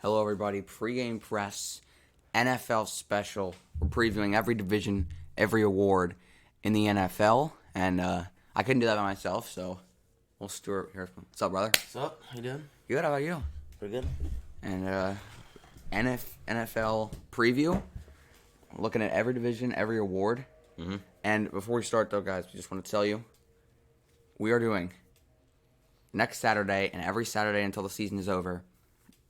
Hello, everybody. Pregame press, NFL special. We're previewing every division, every award in the NFL, and I couldn't do that by myself, so we'll Stuart here. What's up, brother? What's up? How you doing? Good. How about you? Pretty good. And NFL preview. Looking at every division, every award. Mm-hmm. And before we start, though, guys, we just want to tell you we are doing next Saturday and every Saturday until the season is over.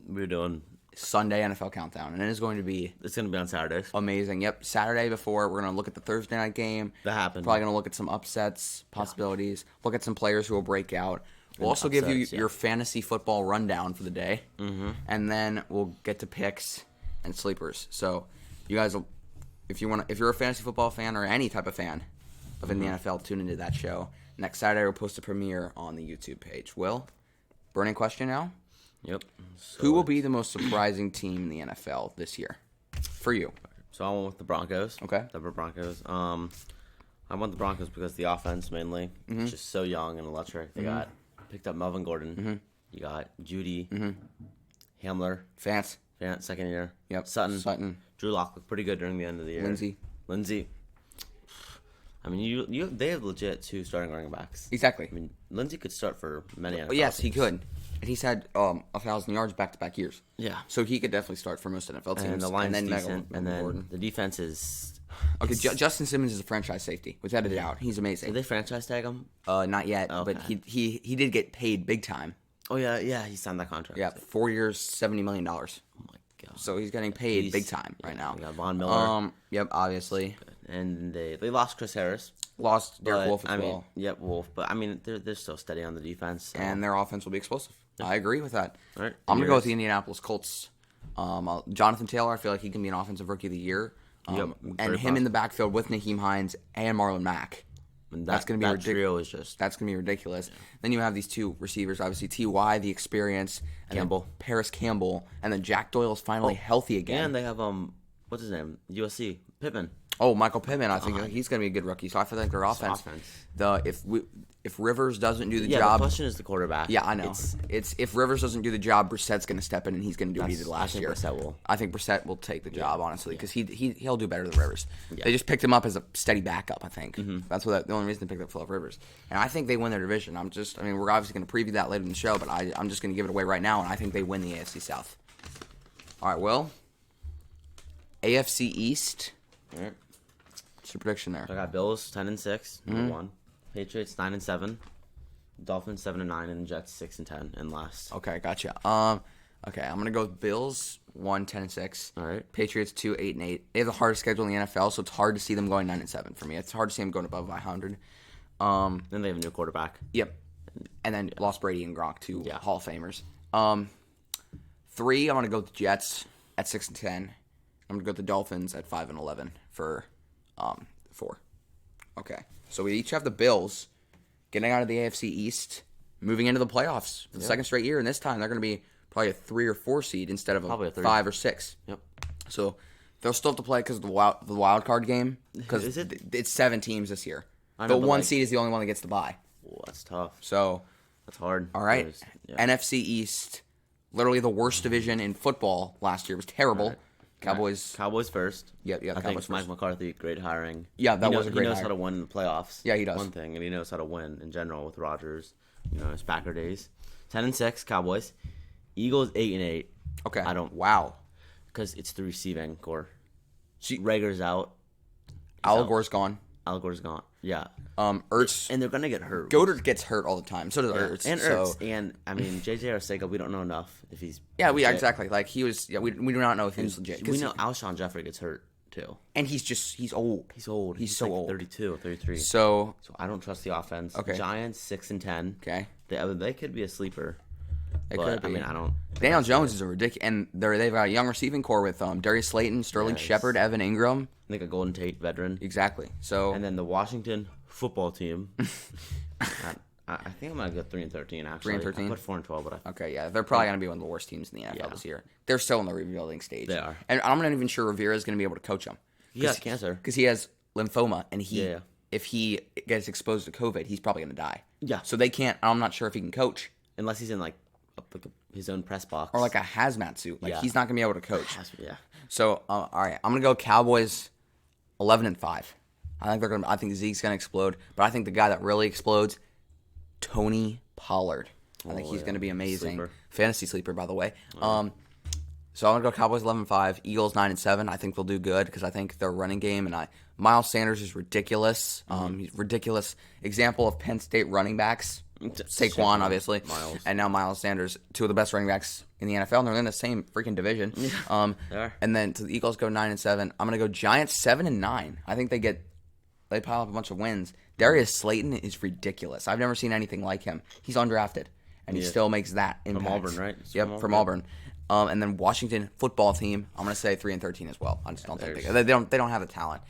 We're doing. Sunday NFL Countdown, and it is going to be on Saturdays. amazing. Yep, Saturday before, we're going to look at the Thursday night game. That happened. Probably going to look at some upsets, possibilities, look at some players who will break out. We'll also give you your fantasy football rundown for the day, and then we'll get to picks and sleepers. So you guys will, if you're a fantasy football fan or any type of fan of in the NFL, tune into that show. Next Saturday, we'll post a premiere on the YouTube page. Will, burning question now? Yep. Who will be the most surprising team in the NFL this year for you? So I went with the Broncos. Okay. Denver Broncos. I want the Broncos because the offense mainly is just so young and electric. They picked up Melvin Gordon. You got Judy, Hamler, Fance. second year. Yep. Sutton. Drew Lock looked pretty good during the end of the year. Lindsey. I mean, they have legit two starting running backs. Exactly. I mean, Lindsey could start for many NFL Yes, teams. he could. And he's had 1,000 yards back-to-back years. Yeah. So he could definitely start for most NFL teams. And the line's then decent. And then the defense is... Okay, Justin Simmons is a franchise safety, without a doubt. He's amazing. Did they franchise tag him? Not yet, Okay. but he did get paid big time. Oh, yeah, he signed that contract. Yeah, 4 years, $70 million. Oh, my God. So he's getting paid big time right now. We got Von Miller. Yep, obviously. And they lost Chris Harris. Lost Derek Wolfe as well. Mean, yep, Wolf. But, I mean, they're still steady on the defense. So. And their offense will be explosive. I agree with that. All right. I'm going to go with the Indianapolis Colts. Jonathan Taylor, I feel like he can be an offensive rookie of the year. And him in the backfield with Naheem Hines and Marlon Mack. That's going to be ridiculous. Trio is just... That's going to be ridiculous. Yeah. Then you have these two receivers, obviously T.Y., the experience, and Campbell. Paris Campbell, and then Jack Doyle's finally healthy again. And they have, what's his name? USC. Pittman. Oh, Michael Pittman, I think he's going to be a good rookie. So I feel like their offense. If Rivers doesn't do the job, the question is the quarterback. Yeah, I know. It's if Rivers doesn't do the job, Brissett's going to step in and he's going to do what he did last year. I think Brissett will take the job, honestly, because he'll do better than Rivers. Yeah. They just picked him up as a steady backup. I think that's the only reason they picked up Phillip Rivers. And I think they win their division. We're obviously going to preview that later in the show, but I'm just going to give it away right now, and I think they win the AFC South. All right, Will. AFC East. All right. What's your prediction there? I got Bills 10-6, number one. Patriots 9-7, Dolphins 7-9, and Jets 6-10 in last. Okay, gotcha. Okay, I'm gonna go with Bills 10-6. All right. Patriots 8-8. They have the hardest schedule in the NFL, so it's hard to see them going 9-7 for me. It's hard to see them going above 500. Then they have a new quarterback. Yep. And then lost Brady and Gronk, two Hall of Famers. 3, I'm gonna go with the Jets at 6-10. I'm gonna go with the Dolphins at 5-11 for 4. Okay. So we each have the Bills getting out of the AFC East, moving into the playoffs for the second straight year, and this time they're going to be probably a 3 or 4 seed instead of a 5 or 6. Yep. So they'll still have to play because of the wild card game, because it's 7 teams this year. The one seed is the only one that gets the bye. Oh, that's tough. So that's hard. All right. NFC East, literally the worst division in football last year. It was terrible. Right. Cowboys first. Yep. I think Mike McCarthy, great hiring. Yeah, that was a great hire. He knows how to win in the playoffs. Yeah, he does. One thing, and he knows how to win in general with Rodgers. His Packer days. 10-6 Cowboys. Eagles 8-8. Okay. Wow. Because it's the receiving core. Rager's out. Al Gore's gone. Yeah. Ertz. And they're going to get hurt. Goddard gets hurt all the time. So does Ertz. And Ertz. And, J.J. Arcega, we don't know enough if he's... Yeah, exactly. Like, he was... Yeah, we do not know if he was legit. We know Alshon Jeffrey gets hurt, too. And he's old. He's old. He's so old. 32 or 33. So I don't trust the offense. Okay. Giants 6-10. Okay. They could be a sleeper. They could be. I don't... Daniel Jones is a ridiculous... And they've got a young receiving core with Darius Slayton, Sterling Shepard, Evan Ingram. I think a Golden Tate veteran. Exactly. So... And then the Washington football team. I think I'm going to go 3-13, actually. 3-13? I put 4-12, but Okay, yeah. They're probably going to be one of the worst teams in the NFL this year. They're still in the rebuilding stage. They are. And I'm not even sure Rivera is going to be able to coach them. He has cancer. Because he has lymphoma, and if he gets exposed to COVID, he's probably going to die. Yeah. So they can't... I'm not sure if he can coach. Unless he's in, like his own press box. Or like a hazmat suit. Like, Yeah. he's not going to be able to coach. Yeah. So, all right, I'm going to go Cowboys 11-5. I think Zeke's going to explode, but I think the guy that really explodes, Tony Pollard. I think he's going to be amazing. Sleeper. Fantasy sleeper, by the way. So I'm going to go Cowboys 11-5, Eagles 9-7. I think they'll do good because I think their running game and Miles Sanders is ridiculous. He's a ridiculous example of Penn State running backs. Saquon, obviously, and now Miles Sanders, two of the best running backs in the NFL, and they're in the same freaking division. They are. And then to the Eagles go 9-7. I'm gonna go Giants 7-9. I think they pile up a bunch of wins. Darius Slayton is ridiculous. I've never seen anything like him. He's undrafted, and he still makes that impact. From Auburn, right? From Auburn. And then Washington football team. I'm gonna say 3-13 as well. I just don't think they don't have the talent.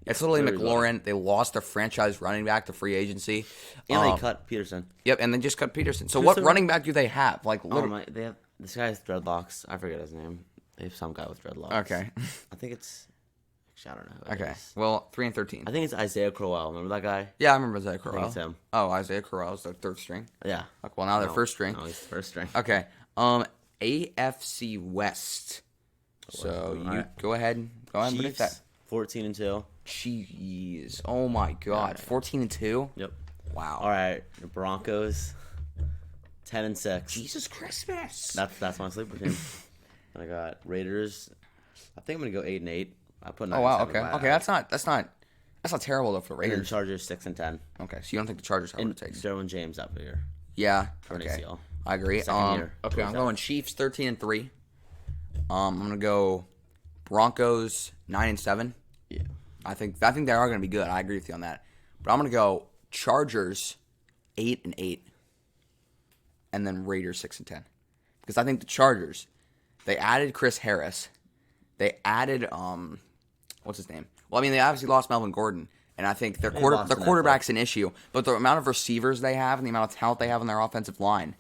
It's literally McLaurin. They lost their franchise running back to free agency. And they cut Peterson. Yep, and they just cut Peterson. So what running back do they have? Like, They have this guy has dreadlocks. I forget his name. They have some guy with dreadlocks. Okay. I think it's. Actually, I don't know. Okay. Well, 3-13. I think it's Isaiah Crowell. Remember that guy? Yeah, I remember Isaiah Crowell. I think it's him. Oh, Isaiah Crowell is their third string. Yeah. Okay, well, now they're first string. No, he's first string. Okay. AFC West. So you go ahead. Go ahead and predict that. 14-2. Jeez. Oh my God. 14-2. Yep. Wow. All right. The Broncos. 10-6. Jesus Christmas. That's my sleeper team. And I got Raiders. I think I'm gonna go 8-8. I put 9-7. Oh wow. Okay. Okay. That's not terrible though for the And Raiders. Chargers 6-10. Okay. So you don't think the Chargers have what And it takes? Derwin James out here. Yeah. For an Okay. ACL. I agree. Second year. Okay. I'm going Chiefs 13-3. I'm gonna go Broncos 9-7. Yeah. I think they are going to be good. I agree with you on that. But I'm going to go Chargers 8-8, and then Raiders 6-10, because I think the Chargers, they added Chris Harris, they added what's his name? Well, I mean, they obviously lost Melvin Gordon, and I think their quarterback's an issue. But the amount of receivers they have and the amount of talent they have on their offensive line,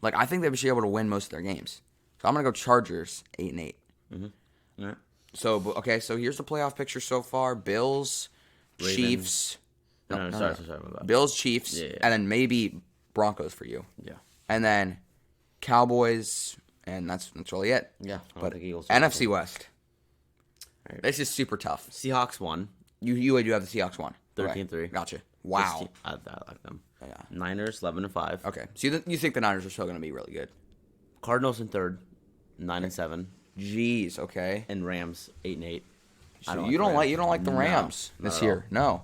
like, I think they should be able to win most of their games. So I'm going to go Chargers 8-8. Mm-hmm. All right. So, okay, so here's the playoff picture so far. Bills, Ravens. Chiefs. No, sorry. My bad. Bills, Chiefs, Yeah. and then maybe Broncos for you. Yeah. And then Cowboys, and that's really it. Yeah. But Eagles. NFC West. Right. This is super tough. Seahawks won. You do have the Seahawks one. 13-3. Gotcha. Wow. I like them. Yeah. Niners 11-5. Okay. So you think the Niners are still going to be really good? Cardinals in third, 9-7. Jeez. Okay. And Rams 8-8. So you don't like the Rams this year? No.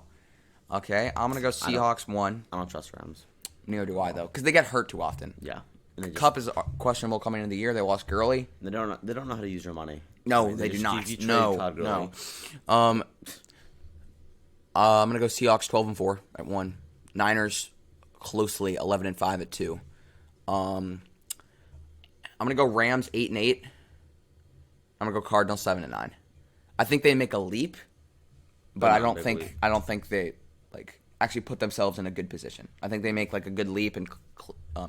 Okay. I'm gonna go Seahawks 1. I don't trust Rams. Neither do I though, because they get hurt too often. Yeah. And Cup is questionable coming into the year. They lost Gurley. They don't know how to use their money. No, I mean, they do just- not. you trade No, Todd Gurley. no. I'm gonna go Seahawks 12-4 at 1. Niners closely 11-5 at 2. I'm gonna go Rams 8-8. I'm gonna go Cardinals 7-9. I think they make a leap, but I don't think they actually put themselves in a good position. I think they make a good leap, and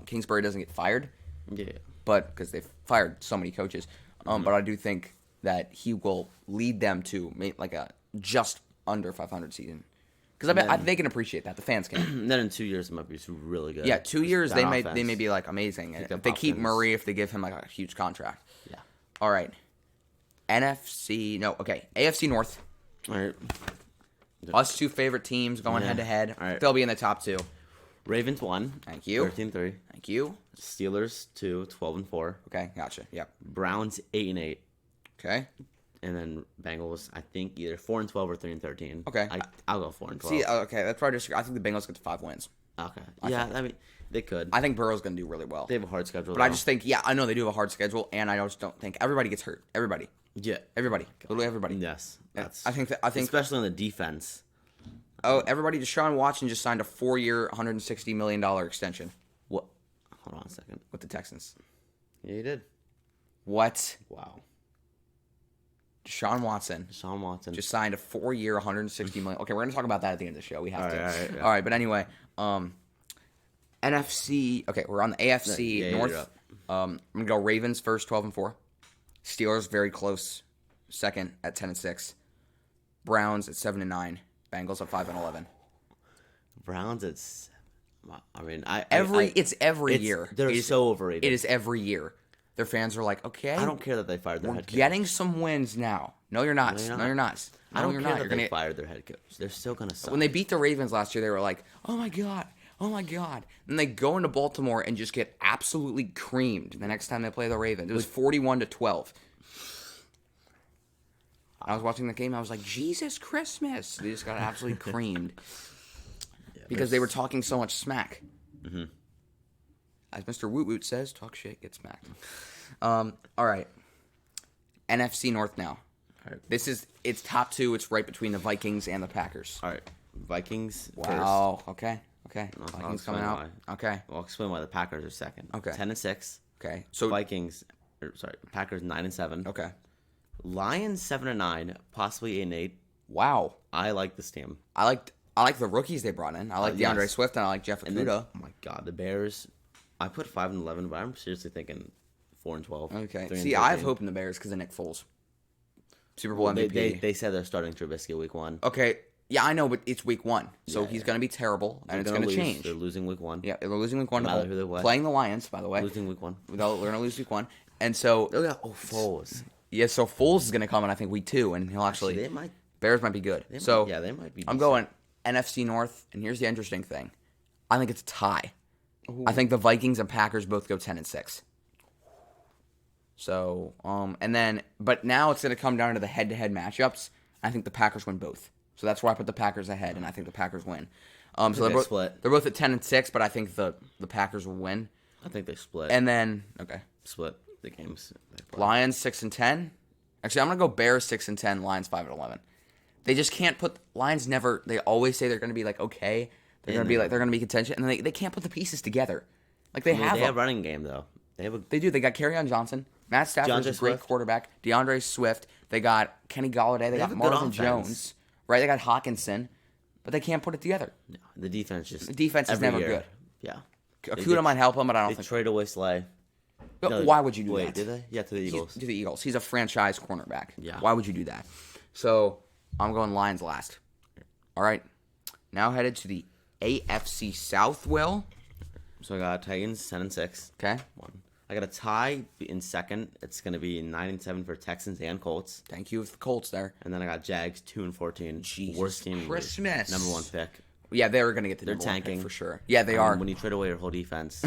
Kingsbury doesn't get fired. Yeah. But because they've fired so many coaches, but I do think that he will lead them to make a just under 500 season. Because I they can appreciate that. The fans can. And then in 2 years, it might be really good. Yeah, 2 years they may offense. be amazing. Pick If up they keep offense. Murray, if they give him a huge contract. Yeah. All right. AFC North. All right. Us two favorite teams going head to head. All right. They'll be in the top 2. Ravens 1. Thank you. 13-3. Thank you. Steelers 2. 12-4. Okay, gotcha. Yep. Browns 8-8. Okay. And then Bengals, I think either 4-12 or 3-13. Okay. I'll go 4-12. See, okay, that's probably just. I think the Bengals get to 5 wins. Okay. I mean, they could. I think Burrow's going to do really well. They have a hard schedule. But I just think, I know they do have a hard schedule, and I just don't think everybody gets hurt. Everybody. Yeah. Everybody. Literally everybody. Yes. I think especially on the defense. Oh, everybody. DeShaun Watson just signed a 4-year, $160 million extension. What? Hold on a second. With the Texans. Yeah, you did. What? Wow. DeShaun Watson just signed a 4-year, $160 million. Okay, we're going to talk about that at the end of the show. We have to. All right, but anyway, NFC. Okay, we're on the AFC North. I'm going to go Ravens first, 12-4. Steelers very close, second at 10-6. Browns at 7-9. Bengals at 5-11. Browns at 7. I mean, it's every year. They're so overrated. It is every year. their fans are like, okay, I don't care that they fired their we're head coach. getting some wins now. No, you're not. No, you're not. I don't care that You're they fired their head coach. They're still going to suck. When they beat the Ravens last year, they were like, oh my God. And they go into Baltimore and just get absolutely creamed the next time they play the Ravens. It was 41-12. I was watching the game. I was like, Jesus Christmas. They just got absolutely creamed. Because they were talking so much smack. Mm-hmm. As Mr. Woot Woot says, talk shit, get smacked. All right. NFC North now. All right. It's top 2. It's right between the Vikings and the Packers. All right. Vikings. Wow. First. Okay. Vikings coming out. Why. Okay. I'll explain why the Packers are second. Okay. 10-6. Okay. So Packers 9-7. Okay. Lions 7-9, possibly 8-8. Wow. I like this team. I like the rookies they brought in. I like DeAndre Swift and I like Jeff Okudah. Oh my God, the Bears. I put 5-11, but I'm seriously thinking 4-12. Okay. See, I have hope in the Bears because of Nick Foles. Super Bowl MVP. They said they're starting Trubisky week 1. Okay. Yeah, I know, but it's week 1, so he's going to be terrible, and it's going to change. They're losing week 1. Yeah, they're losing week 1. No matter who they play. Playing the Lions, by the way. Losing week 1. They're going to lose week 1, and so Foles. Yeah, so Foles is going to come in, I think, week 2, and he'll actually Bears might be good. They might be. I'm going NFC North, and here's the interesting thing. I think it's a tie. Ooh. I think the Vikings and Packers both go 10-6. So, but now it's going to come down to the head-to-head matchups. I think the Packers win both. So that's why I put the Packers ahead, and I think the Packers win. So they're both split. They're both at 10-6, but I think the Packers will win. I think they split. And then split the games. Lions 6-10. Actually, I'm gonna go Bears 6-10. Lions 5-11. They just can't put Lions. Never. They always say they're gonna be like okay. They're gonna be contention, and then they can't put the pieces together. Like they have. They have running game though. They do. They got Kerryon Johnson. Matt Stafford's a great quarterback. DeAndre Swift. They got Kenny Galladay. They got Marvin Jones. Right, they got Hawkinson, but they can't put it together. No, the defense is never good. Yeah, Okudah might help him, but I don't think. They trade away Slay. No, why would you do that? Wait, did they? Yeah, to the Eagles. To the Eagles. He's a franchise cornerback. Yeah. Why would you do that? So I'm going Lions last. All right. Now headed to the AFC South. Will. So I got Titans 10-6. Okay. I got a tie in second. It's going to be 9-7 for Texans and Colts. Thank you for the Colts there. And then I got Jags 2-14. Jesus Worst team. Christmas. Number 1 pick. Yeah, they're going to get the number 1 pick for sure. Yeah, they are. When you trade away your whole defense.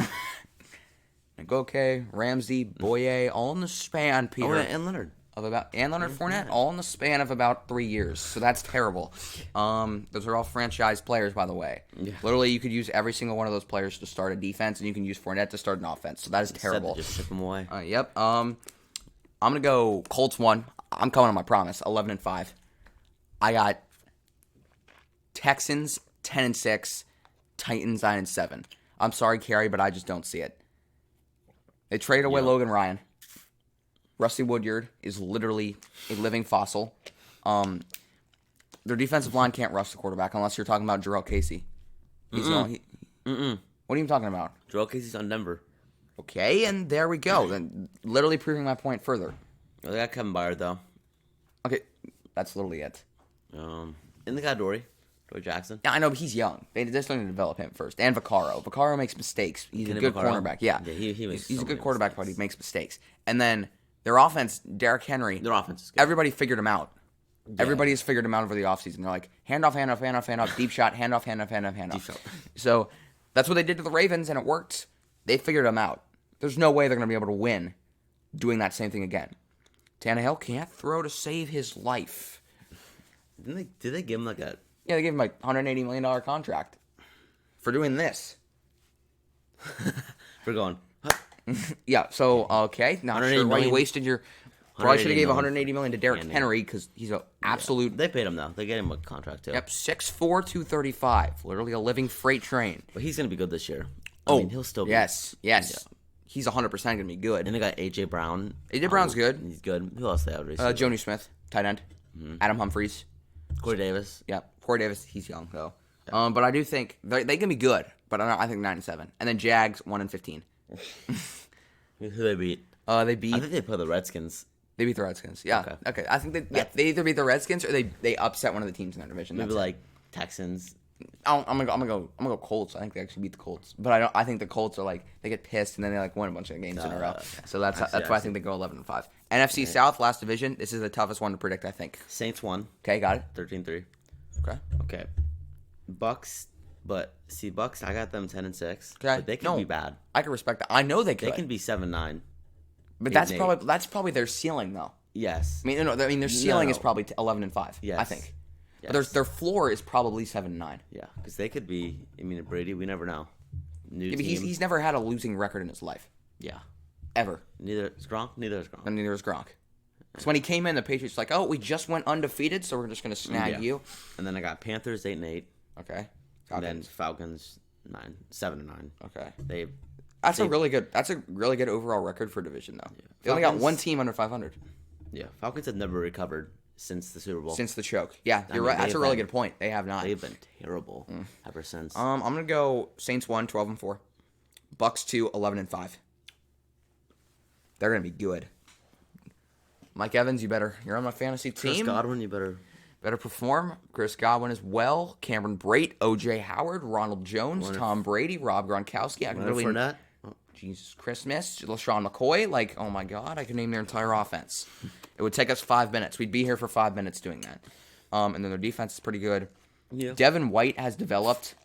Goke, Ramsey, Boye, all in the span, Peter. And Leonard. Leonard Fournette, all in the span of about 3 years. So that's terrible. Those are all franchise players, by the way. Yeah. Literally, you could use every single one of those players to start a defense, and you can use Fournette to start an offense. So that is terrible. Just ship them away. Yep. I'm gonna go Colts 1. I'm coming on my promise. 11-5. I got Texans 10-6, Titans 9-7. I'm sorry, Carrie, but I just don't see it. They traded away Logan Ryan. Rusty Woodyard is literally a living fossil. Their defensive line can't rush the quarterback unless you're talking about Jarrell Casey. What are you talking about? Jarrell Casey's on Denver. Okay, and there we go. Then literally proving my point further. They got Kevin Byard, though. Okay, that's literally it. And they got Dory Jackson. Yeah, I know, but he's young. They just need to develop him first. And Vaccaro. Vaccaro makes mistakes. He's a good cornerback. Yeah, he's a good quarterback, but he makes mistakes. And then their offense, Derrick Henry. Their offense is good. Everybody figured him out. Yeah. Everybody has figured him out over the offseason. They're like, handoff, deep shot, handoff. Deep shot. So that's what they did to the Ravens, and it worked. They figured him out. There's no way they're going to be able to win doing that same thing again. Tannehill can't throw to save his life. Did they give him like a... Yeah, they gave him like $180 million contract for doing this. For going... Yeah, so, okay. Not sure why you wasted your... Probably should have gave $180 million to Derrick Henry because he's an absolute... Yeah. They paid him, though. They gave him a contract, too. Yep, 6'4", 235. Literally a living freight train. But he's going to be good this year. I mean, he'll still be... Yes. Yeah. He's 100% going to be good. And they got A.J. Brown. A.J. Brown's good. He's good. Who else they have recently? Jonnu Smith, tight end. Mm-hmm. Adam Humphries. Corey Davis. Yeah, Corey Davis. He's young, though. Yeah. But I do think... They can be good, but I think 9-7. And then Jags, 1-15. Who they beat? They beat... I think they play the Redskins. They beat the Redskins. Yeah. Okay. I think they either beat the Redskins or they upset one of the teams in their division. Maybe like Texans. I'm gonna go Colts. I think they actually beat the Colts, but I think the Colts are like they get pissed and then they like win a bunch of games in a row. Okay. So that's why I think they go 11-5. NFC South, last division. This is the toughest one to predict, I think. Saints won. Okay, got it. 13-3. Okay. Bucks, Bucks. I got them 10-6. Okay. But they can be bad. I can respect that. I know they could. They can be 7-9. But that's probably their ceiling though. Yes. I mean their ceiling is probably 11-5. Yes. I think. Yes. But their floor is probably 7-9. Yeah, because they could be. I mean, Brady, we never know. New team. He's never had a losing record in his life. Yeah. Ever. Neither is Gronk. And neither is Gronk. So when he came in, the Patriots were like, oh, we just went undefeated, so we're just going to snag you. And then I got Panthers 8-8. Okay. And then Falcons 7-9. Okay. That's a really good overall record for division though. Yeah. They only got one team under 500. Yeah. Falcons have never recovered since the Super Bowl. Since the choke. Yeah, you're right. That's a really good point. They have not. They've been terrible ever since. I'm going to go Saints 1, 12-4. Bucks 2, 11-5. They're going to be good. Mike Evans, you're on my fantasy team. Chris Godwin, you better perform. Chris Godwin as well. Cameron Brate, O.J. Howard, Ronald Jones, Tom Brady, Rob Gronkowski. I can really Fournette. Jesus Christmas, LaShawn McCoy. Like, oh my God, I could name their entire offense. It would take us 5 minutes. We'd be here for 5 minutes doing that. And then their defense is pretty good. Yeah. Devin White has developed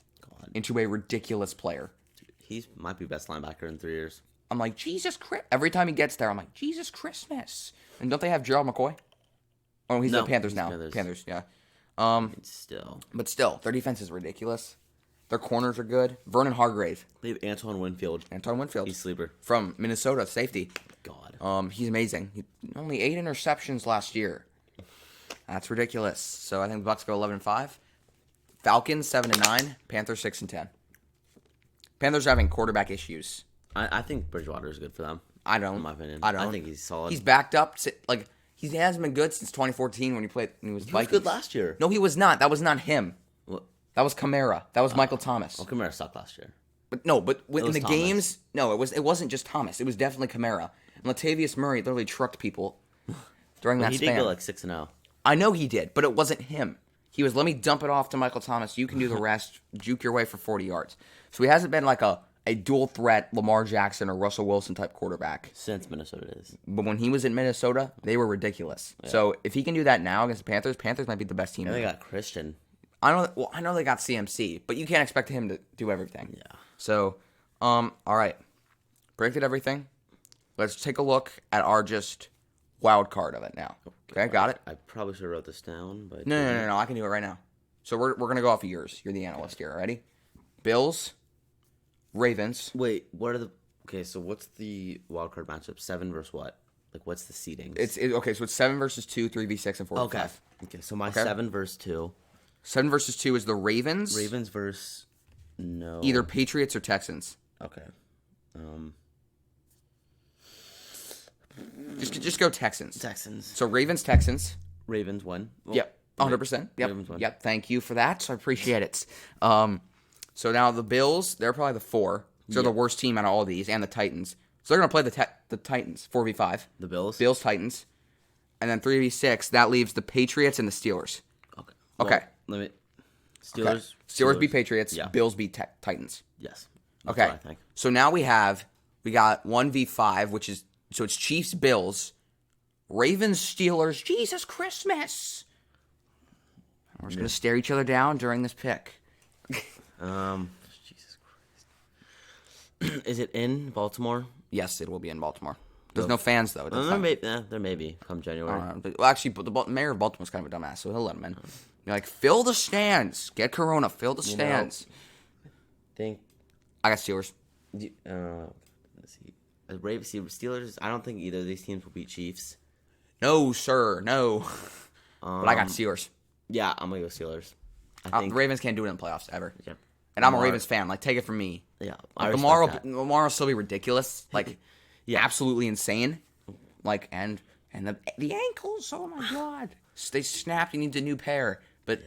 into a ridiculous player. He might be best linebacker in 3 years. I'm like, Jesus Christ. Every time he gets there, I'm like, Jesus Christmas. And don't they have Gerald McCoy? Oh, he's the Panthers now. Panthers, yeah. But still, their defense is ridiculous. Their corners are good. Vernon Hargrave. They have Antoine Winfield. He's sleeper. From Minnesota, safety. God. He's amazing. Only 8 interceptions last year. That's ridiculous. So I think the Bucks go 11-5. Falcons 7-9. Panthers 6-10. Panthers are having quarterback issues. I think Bridgewater is good for them. I don't. In my opinion. I don't. I think he's solid. He's backed up. Like he hasn't been good since 2014 when he was Vikings. He was good last year. No, he was not. That was not him. What? That was Kamara. That was Michael Thomas. Oh, Kamara sucked last year. But in the games, no, it wasn't just Thomas. It was definitely Kamara. And Latavius Murray literally trucked people during that span. He did go like 6-0. I know he did, but it wasn't him. He was, let me dump it off to Michael Thomas. You can do the rest. Juke your way for 40 yards. So he hasn't been like a dual threat Lamar Jackson or Russell Wilson type quarterback. Since Minnesota is. But when he was in Minnesota, they were ridiculous. Yeah. So if he can do that now against the Panthers might be the best team. And they got Christian. I know they got CMC, but you can't expect him to do everything. Yeah. So, all right. Predicted everything. Let's take a look at our just wild card of it now. Okay, got it? I probably should have wrote this down, but No. I can do it right now. So we're gonna go off of yours. You're the analyst here. Ready? Bills, Ravens. Wait, what are the? Okay, so what's the wild card matchup? 7 versus what? Like, what's the seeding? Okay. So it's 7 versus 2, 3v6, and 4v5. Okay. So my 7 versus 2. 7 versus 2 is the Ravens. Ravens versus either Patriots or Texans. Okay. Just go Texans. Texans. So Ravens, Texans. Ravens win. Well, yep. 100%. Yep. Ravens win. Yep. Thank you for that. So I appreciate it. So now the Bills, they're probably the 4. So they're the worst team out of all these, and the Titans. So they're going to play the Titans, 4v5. The Bills? Bills, Titans. And then 3v6, that leaves the Patriots and the Steelers. Okay. Okay. Steelers. Okay. Steelers beat Patriots. Yeah. Bills beat Titans. Yes. That's what I think. So now we got 1v5, which is, so it's Chiefs, Bills, Ravens, Steelers, Jesus Christmas. We're just going to stare each other down during this pick. Jesus Christ. Is it in Baltimore? Yes, it will be in Baltimore. There's no fans, though. There may be come January. Actually, the mayor of Baltimore's kind of a dumbass, so he'll let him in. You're like, fill the stands. Get Corona. Fill the stands. I got Steelers. Let's see. Steelers, I don't think either of these teams will beat Chiefs. No, sir. No. But I got Steelers. Yeah, I'm going to go Steelers. The Ravens can't do it in the playoffs ever. Yep. And I'm a Ravens fan. Like, take it from me. Yeah. Lamar will still be ridiculous. Like, absolutely insane. Like, and the ankles, oh my God. They snapped. He needs a new pair. But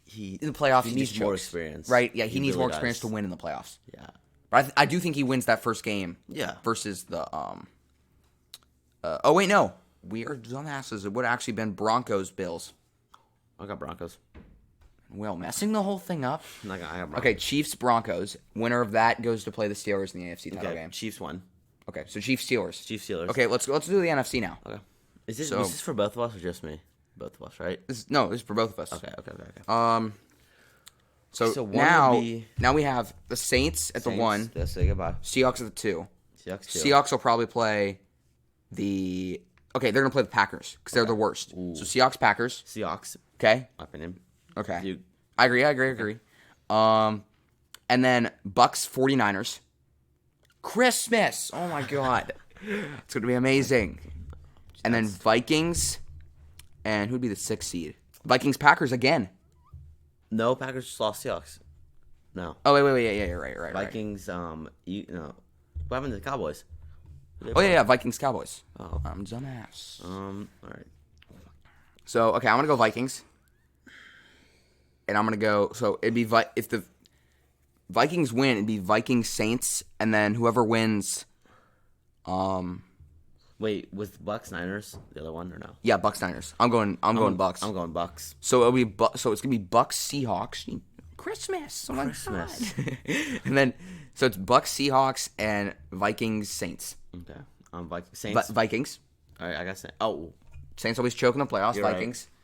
he in the playoffs, he needs more experience. Right? Yeah, he needs really more experience to win in the playoffs. Yeah. But I do think he wins that first game. Yeah. Versus the oh wait, no. We are dumbasses. It would have actually been Broncos Bills. I got Broncos. Will messing the whole thing up. Okay, Chiefs Broncos. Winner of that goes to play the Steelers in the AFC title game. Chiefs won. Okay, so Chiefs Steelers. Steelers. Okay, let's do the NFC now. Okay. Was this for both of us or just me? Both of us, right? This is for both of us. Okay. So now we have the Saints at the 1. Let's say goodbye. Seahawks at the 2. Seahawks will probably play the. Okay, they're gonna play the Packers because they're the worst. Ooh. So Seahawks Packers. Seahawks. Okay. My opinion. Okay. I agree. And then Bucks 49ers. Christmas. Oh my god. It's gonna be amazing. And then Vikings. And who'd be the 6th seed? Vikings Packers again. No, Packers just lost Seahawks. No. Oh wait. Yeah, you're right. Vikings. What happened to the Cowboys? Vikings Cowboys. Oh, I'm dumbass. all right. So I'm gonna go Vikings. And I'm gonna go. So it'd be if the Vikings win, it'd be Vikings Saints, and then whoever wins. Wait, was Bucks Niners the other one or no? Yeah, Bucks Niners. I'm going Bucks. I'm going Bucks. So it's gonna be Bucks Seahawks. Christmas. Oh my God. And then so it's Bucks Seahawks and Vikings Saints. Okay. Saints. Vikings. All right, I got Saints. Oh, Saints always choke in the playoffs. You're Vikings. Right.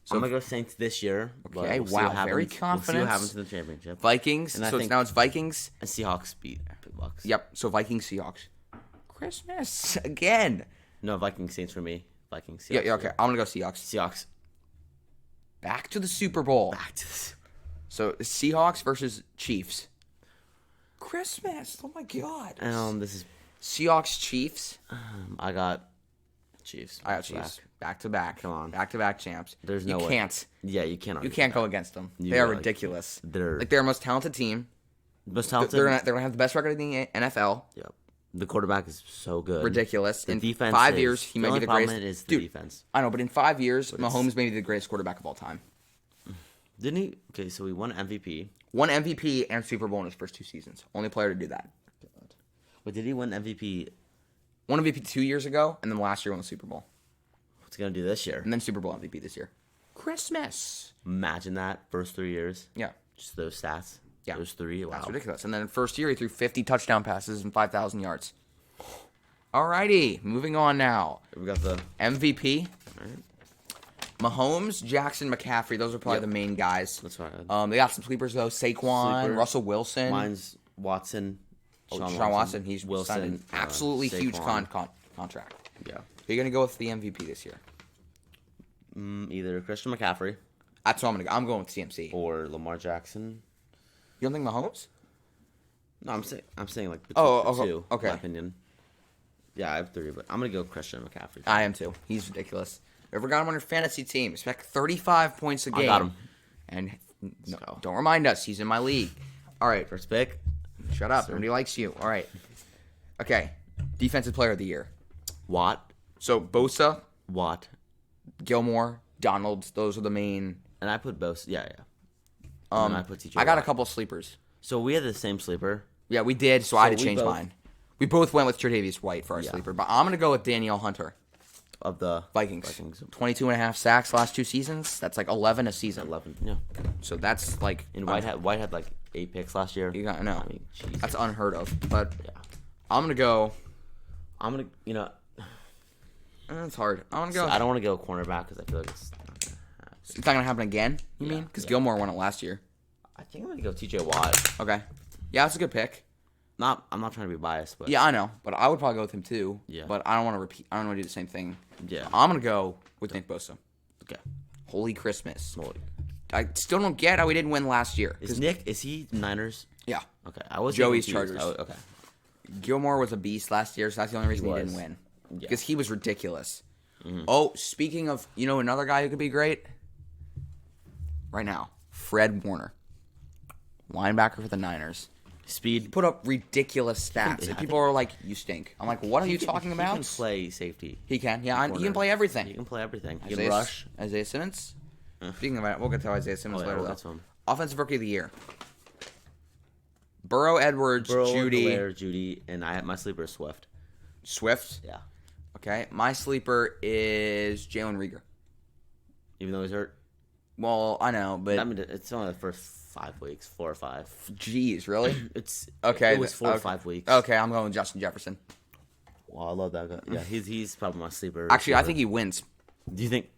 So I'm gonna go Saints this year. Okay. Wow. Very confident. We'll see what happens in the championship. Vikings. And it's Vikings. And Seahawks beat the Bucks. Yep. So Vikings Seahawks. Christmas again. No, Vikings Saints for me. Vikings Seahawks. Yeah. Okay. I'm gonna go Seahawks. Seahawks. Back to the Super Bowl. So Seahawks versus Chiefs. Christmas. Oh my God. This is Seahawks Chiefs. I got Chiefs. I got Chiefs. Back to back. Come on. Back to back champs. There's no way. You can't. Yeah, you cannot. You can't go against them. They are ridiculous. They're our most talented team. Most talented. They're gonna have the best record in the NFL. Yep. The quarterback is so good. Ridiculous. The in defense 5 years, he may be the greatest. Is the defense. I know, but in 5 years, Mahomes may be the greatest quarterback of all time. Didn't he? Okay, so he won MVP. Won MVP and Super Bowl in his first 2 seasons. Only player to do that. God. But did he win MVP? Won MVP 2 years ago, and then last year won the Super Bowl. What's he gonna do this year? And then Super Bowl MVP this year. Christmas. Imagine that first 3 years. Yeah. Just those stats. Yeah. Those 3. Wow. That's ridiculous. And then first year, he threw 50 touchdown passes and 5,000 yards. Alrighty, moving on now. We got the MVP. All right. Mahomes, Jackson, McCaffrey. Those are probably the main guys. That's right. They got some sleepers though. Saquon, Russell Wilson. Mine's Watson. Deshaun Watson. He's Wilson, signed an absolutely huge contract. Yeah. Who are you gonna go with the MVP this year? Either Christian McCaffrey. That's what I'm gonna go. I'm going with CMC. Or Lamar Jackson. You don't think Mahomes? No, I'm saying like between the two. Okay. In my opinion. Yeah, I have 3, but I'm gonna go Christian McCaffrey. I am too. He's ridiculous. Ever got him on your fantasy team? Expect 35 points a game. I got him. And don't remind us, he's in my league. All right, first pick. Shut up. Nobody likes you. All right. Okay. Defensive Player of the Year. Watt. So Bosa, Watt, Gilmore, Donalds. Those are the main. And I put Bosa. Yeah. And I put TJ. I got a couple of sleepers. So we had the same sleeper. Yeah, we did. So I had to change mine. We both went with Tre'Davious White for our sleeper, but I'm going to go with Danielle Hunter. Of the Vikings. 22.5 sacks last 2 seasons. That's like 11 a season. 11, yeah. So that's like... And White had like 8 picks last year. You got, no. I mean, that's unheard of. But yeah. I'm going to go... It's hard. I'm going to go... I don't want to go cornerback because I feel like it's not going to happen. It's not going to happen again, you mean? Because Gilmore won it last year. I think I'm going to go TJ Watt. Okay. Yeah, that's a good pick. I'm not trying to be biased, but yeah, I know, but I would probably go with him too. Yeah, but I don't want to repeat. I don't want to do the same thing. Yeah, I'm gonna go with Nick Bosa. Okay. Holy Christmas! I still don't get how we didn't win last year. Is he Niners? Yeah. Okay, I was Joey's Chargers. Okay. Gilmore was a beast last year, so that's the only reason he didn't win. Yeah. Because he was ridiculous. Mm-hmm. Oh, speaking of, another guy who could be great right now, Fred Warner, linebacker for the Niners. Speed. He put up ridiculous stats. And people are like, you stink. I'm like, what are you talking about? He can play safety. He can. Yeah, he can play everything. He can play everything. He can rush. Isaiah Simmons. Speaking of that, we'll get to Isaiah Simmons later. We'll Offensive Rookie of the Year. Burrow, Edwards, Judy, and my sleeper is Swift. Swift? Yeah. Okay. My sleeper is Jalen Reagor. Even though he's hurt? Well, I know, but I mean, it's only the first 5 weeks, 4 or 5. Jeez, really? It's okay. It was 4 or 5 weeks. Okay, I'm going with Justin Jefferson. Well, I love that guy. Yeah, he's probably my sleeper. Actually, I receiver. think he wins. Do you think?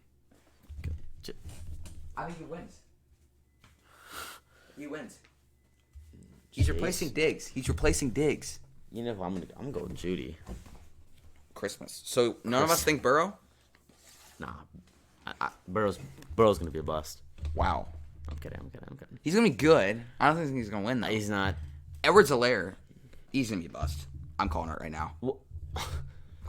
I think he wins. He wins. He's replacing Diggs. You know, I'm gonna go with Judy. Christmas. So none of us think Burrow? Nah, Burrow's gonna be a bust. Wow. I'm kidding. He's gonna be good. I don't think he's gonna win though. He's not. Edwards-Helaire, he's gonna be a bust. I'm calling it right now.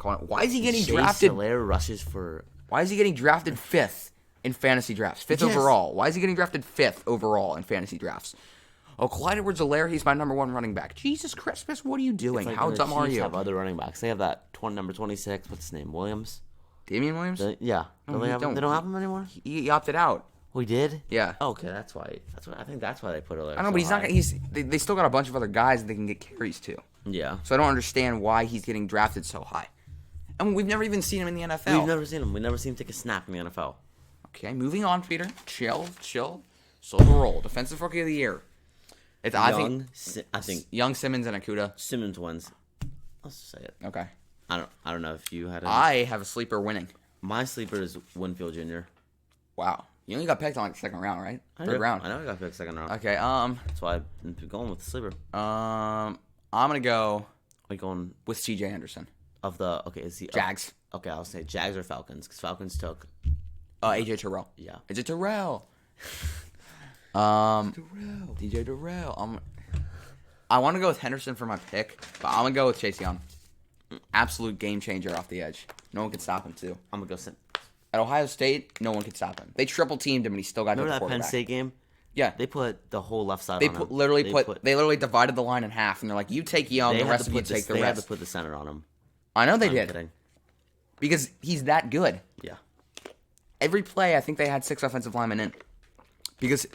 Why is he getting Chase drafted? Helaire rushes for. Why is he getting drafted 5th in fantasy drafts? 5th overall. Why is he getting drafted 5th overall in fantasy drafts? Oh, Clyde Edwards-Helaire, he's my number 1 running back. Jesus Christmas, what are you doing? Like How dumb are you? They have other running backs. They have that number 26. What's his name? Williams. Damian Williams? Yeah. No, They don't have him anymore. He opted out. We did. Yeah. Okay, that's why. I think that's why they put Helaire. I know, but he's not. They still got a bunch of other guys that they can get carries to. Yeah. So I don't understand why he's getting drafted so high. I mean, we've never even seen him in the NFL. We've never seen him. We've never seen him take a snap in the NFL. Okay, moving on, Peter. Chill. Slow the roll. Defensive Rookie of the Year. I think Young, Simmons, and Akuda. Simmons wins. Let's just say it. Okay. I don't know if you had. I have a sleeper winning. My sleeper is Winfield Jr. Wow. You only got picked on like the second round, right? Third round. I know I got picked second round. Okay. That's why I'm going with the sleeper. I'm gonna go. Are you going with C.J. Henderson? Is he Jags? Okay, I'll say Jags or Falcons because Falcons took. AJ Terrell. Yeah. Is it Terrell? DJ Terrell. I want to go with Henderson for my pick, but I'm gonna go with Chase Young. Absolute game changer off the edge. No one can stop him too. I'm gonna go. At Ohio State, no one could stop him. They triple teamed him, and he still got. Remember to the that Penn State game? Yeah, they put the whole left side. They on him. They literally divided the line in half, and they're like, "You take Young, the rest of you take the rest." They had to put the center on him. I know they did. Kidding. Because he's that good. Yeah. Every play, I think they had 6 offensive linemen in. Because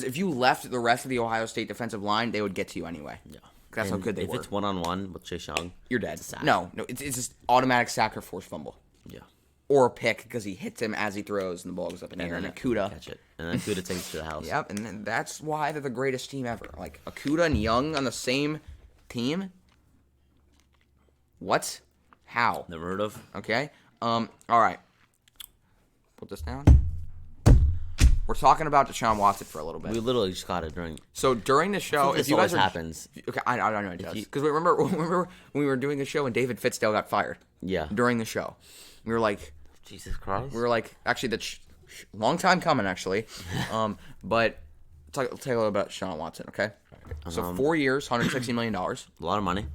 if you left the rest of the Ohio State defensive line, they would get to you anyway. Yeah. That's how good they were. If it's 1-on-1 with Chase Young, you're dead. No, it's just automatic sack or forced fumble. Yeah. Or a pick because he hits him as he throws and the ball goes up in the air. And Akuda catch it. And then Akuda takes it to the house. Yep, and then that's why they're the greatest team ever. Like Akuda and Young on the same team. What? How? Never heard of. Okay. All right. Put this down. We're talking about DeShaun Watson for a little bit. We literally just got it during. So during the show, if you guys happens. Okay, I know it does. Because remember when we were doing a show and David Fitzdale got fired. Yeah. During the show, we were like, Jesus Christ. We were like, actually, that's long time coming, actually. But take a little about DeShaun Watson, okay? So 4 years, $160 million. A lot of money.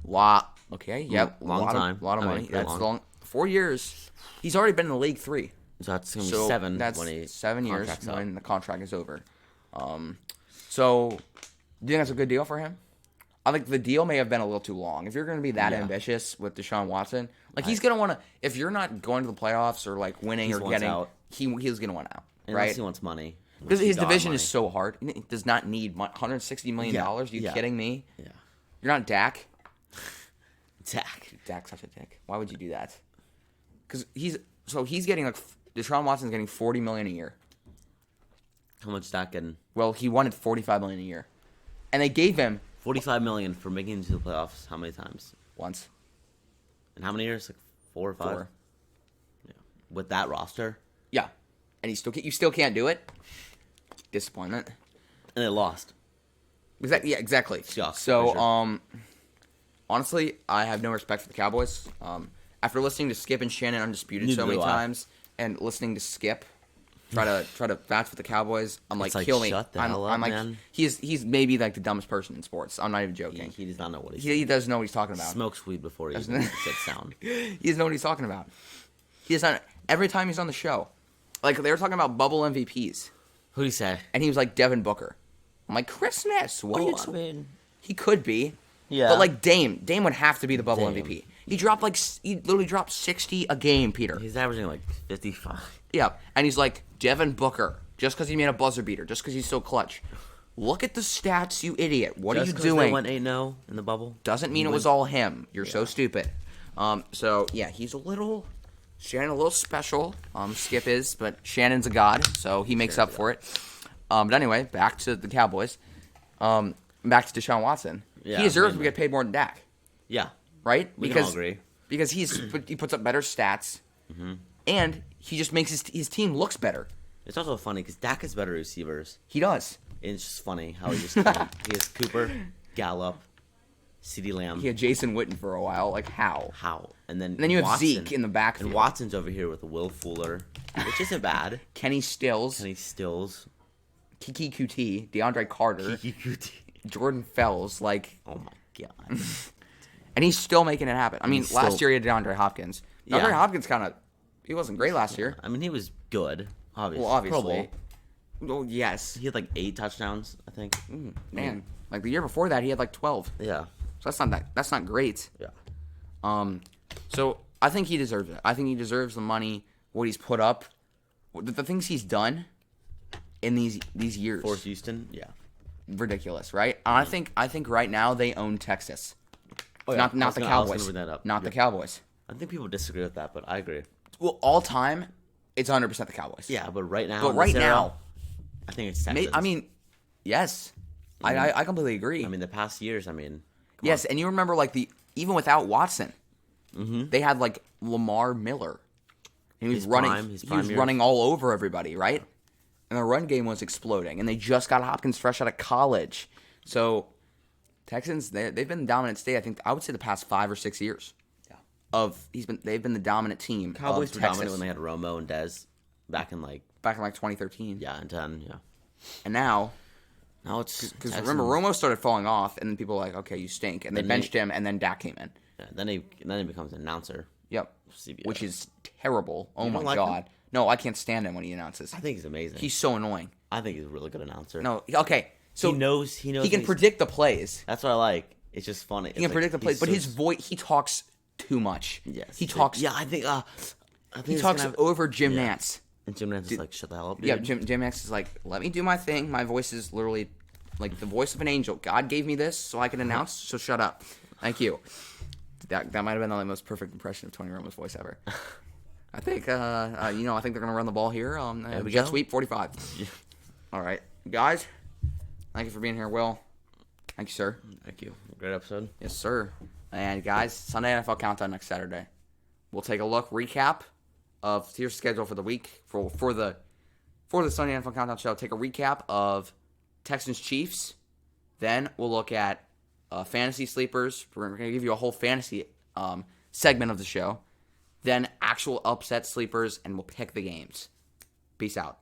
Okay. Yep. Long time. A lot of money. That's long. 4 years. He's already been in the league 3. So that's going to be 7. That's 7 years when the contract is over. So, do you think that's a good deal for him? I think the deal may have been a little too long. If you're going to be that ambitious with DeShaun Watson, like he's going to want to. If you're not going to the playoffs or like winning or getting, he's going to want out. Unless right? he wants money. Because his division is so hard. It does not need $160 million. Are you kidding me? Yeah. You're not Dak. Dak's such a dick. Why would you do that? Because he's getting like DeShaun Watson's getting $40 million a year. How much Dak getting? Well, he wanted $45 million a year, and they gave him $45 million for making it to the playoffs. How many times? Once. And how many years? Like 4 or 5. 4. Yeah. With that roster. Yeah, and you still can't do it. Disappointment. And they lost. Exactly. So, honestly, I have no respect for the Cowboys. After listening to Skip and Shannon Undisputed so many times, and listening to Skip try to vouch for the Cowboys, I'm like, kill me. Shut the hell up, man. He's maybe like the dumbest person in sports. I'm not even joking. He does not know what he does know what he's talking about. Smokes weed before he even sits down. He doesn't know what he's talking about. He does not. Every time he's on the show, like they were talking about bubble MVPs. Who'd he say? And he was like Devin Booker. I'm like, Christmas. What are you talking? I mean, he could be. Yeah. But like Dame would have to be the bubble MVP. He literally dropped 60 a game, Peter. He's averaging like 55. Yeah, and he's like Devin Booker just because he made a buzzer beater, just because he's so clutch. Look at the stats, you idiot. What are you doing? They went 8-0 in the bubble doesn't mean it was all him. You're so stupid. So yeah, he's a little Shannon a little special. Skip is, but Shannon's a god, so he makes up for it. But anyway, back to the Cowboys. Back to DeShaun Watson. Yeah, he deserves to get paid more than Dak. Yeah. Right? We can all agree. Because he puts up better stats, and he just makes his team looks better. It's also funny because Dak has better receivers. He does. And it's just funny how he just he has Cooper, Gallup, CeeDee Lamb. He had Jason Witten for a while. Like, how? And then you have Watson, Zeke in the backfield. And Watson's over here with Will Fuller, which isn't bad. Kenny Stills. Kiki QT. DeAndre Carter. Jordan Fells. Like, oh my God. And he's still making it happen. I mean, last year he had DeAndre Hopkins. DeAndre Hopkins he wasn't great last year. I mean, he was good, obviously. Well, obviously. Well, yes. He had like 8 touchdowns, I think. Man, like the year before that, he had like 12. Yeah. So that's not great. Yeah. So I think he deserves it. I think he deserves the money, what he's put up, the things he's done in these years. For Houston, yeah. Ridiculous, right? And I think right now they own Texas. Oh, yeah. Not the Cowboys. Bring that up. Not the Cowboys. I think people disagree with that, but I agree. Well, all time, it's 100% the Cowboys. Yeah, but right now. But right now, I think it's Texans. I mean, yes, I completely agree. I mean, the past years, yes, and you remember even without Watson, they had like Lamar Miller. He was running all over everybody, right? And the run game was exploding, and they just got Hopkins fresh out of college. So Texans, they've been the dominant state. I think I would say the past 5 or 6 years. They've been the dominant team. Cowboys of were Texas. dominant when they had Romo and Dez back in 2013. Yeah, and 10, yeah. And now it's because remember Romo started falling off, and then people were like, okay, you stink, and they benched him, and then Dak came in. Yeah, then he becomes an announcer. Yep, CBS. Which is terrible. Oh my like God, him? no, I can't stand him when he announces. I think he's amazing. He's so annoying. I think he's a really good announcer. No, okay, so he knows. He can predict the plays. That's what I like. It's just funny. He can predict the plays, but his voice, he talks too much. Yes, he talks. Yeah, I think he talks over Jim Nantz. And Jim Nantz is like, shut the hell up, dude. Yeah, Jim Nantz is like, let me do my thing. My voice is literally like the voice of an angel. God gave me this so I can announce, so shut up. Thank you. That might have been the most perfect impression of Tony Romo's voice ever. I think, I think they're going to run the ball here. we Jet go. sweep 45. Yeah. All right. Guys, thank you for being here, Will. Thank you, sir. Thank you. Great episode. Yes, sir. And guys, Sunday NFL Countdown next Saturday. We'll take a recap of your schedule for the week for the Sunday NFL Countdown show. Take a recap of Texans Chiefs. Then we'll look at fantasy sleepers. We're going to give you a whole fantasy segment of the show. Then actual upset sleepers, and we'll pick the games. Peace out.